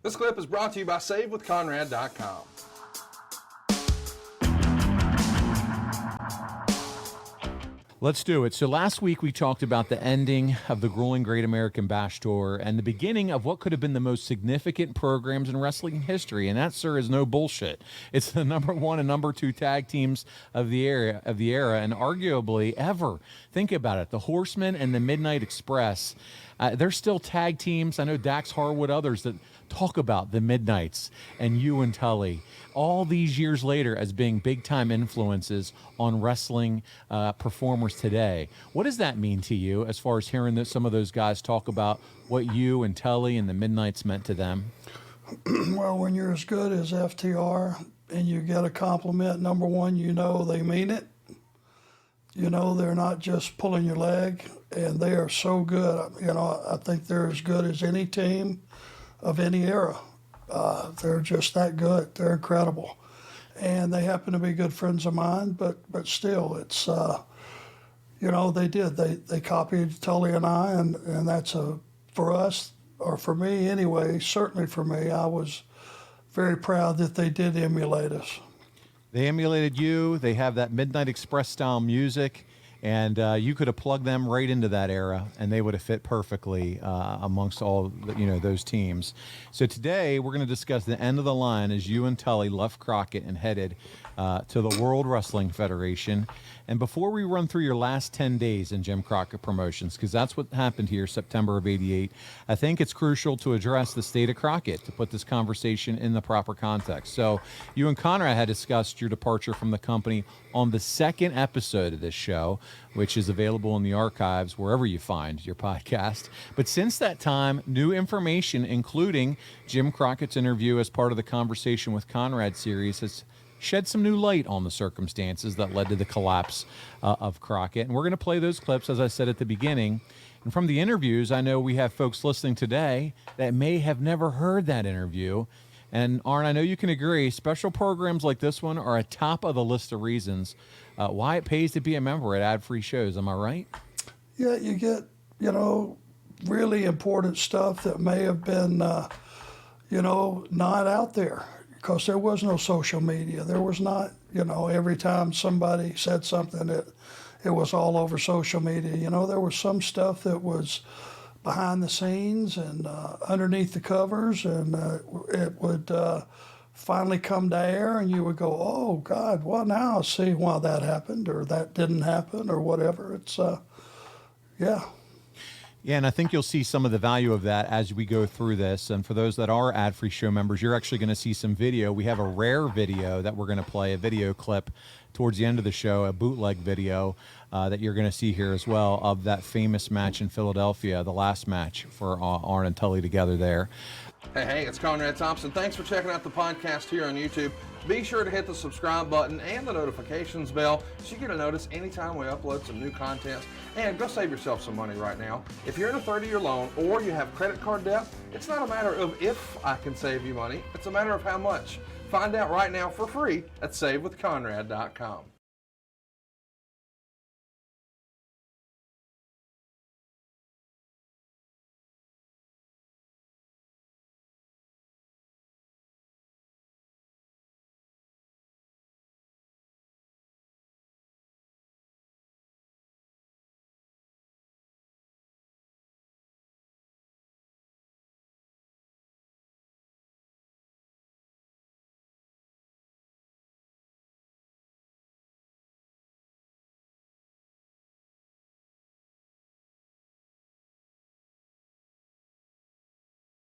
This clip is brought to you by SaveWithConrad.com. Let's do it. So last week we talked about the ending of the grueling Great American Bash Tour and the beginning of what could have been the most significant programs in wrestling history. And that, sir, is no bullshit. It's the number 1 and number 2 tag teams of the era, and arguably ever. Think about it. The Horsemen and the Midnight Express. They're still tag teams. I know Dax Harwood, others that talk about the Midnights and you and Tully all these years later as being big-time influences on wrestling performers today. What does that mean to you as far as hearing some of those guys talk about what you and Tully and the Midnights meant to them? Well, when you're as good as FTR and you get a compliment, number one, you know they mean it. You know they're not just pulling your leg, and they are so good. You know, I think they're as good as any team of any era. They're just that good. They're incredible. And they happen to be good friends of mine, but still, it's, you know, they did. They copied Tully and I, and that's for us, or for me anyway, certainly for me, I was very proud that they did emulate us. They emulated you. They have that Midnight Express style music, and you could have plugged them right into that era, and they would have fit perfectly amongst all those teams. So today we're going to discuss the end of the line as you and Tully left Crockett and headed to the World Wrestling Federation. And before we run through your last 10 days in Jim Crockett Promotions, because that's what happened here September of '88, I think it's crucial to address the state of Crockett to put this conversation in the proper context. So you and Conrad had discussed your departure from the company on the second episode of this show, which is available in the archives wherever you find your podcast. But since that time, new information, including Jim Crockett's interview as part of the Conversation with Conrad series, has shed some new light on the circumstances that led to the collapse of Crockett. And we're going to play those clips, as I said at the beginning. And from the interviews, I know we have folks listening today that may have never heard that interview. And Arn, I know you can agree, special programs like this one are at top of the list of reasons why it pays to be a member at ad-free shows. Am I right? Yeah, you get, really important stuff that may have been, not out there. Because there was no social media. There was not, every time somebody said something, it was all over social media. There was some stuff that was behind the scenes and underneath the covers, and it would finally come to air, and you would go, oh, God, well, now I see why that happened, or that didn't happen, or whatever. It's, yeah. Yeah, and I think you'll see some of the value of that as we go through this. And for those that are ad-free show members, you're actually going to see some video. We have a rare video that we're going to play, a video clip towards the end of the show, a bootleg video that you're going to see here as well of that famous match in Philadelphia, the last match for Arn and Tully together there. Hey, it's Conrad Thompson. Thanks for checking out the podcast here on YouTube. Be sure to hit the subscribe button and the notifications bell so you get a notice anytime we upload some new content. And go save yourself some money right now. If you're in a 30-year loan or you have credit card debt, it's not a matter of if I can save you money. It's a matter of how much. Find out right now for free at SaveWithConrad.com.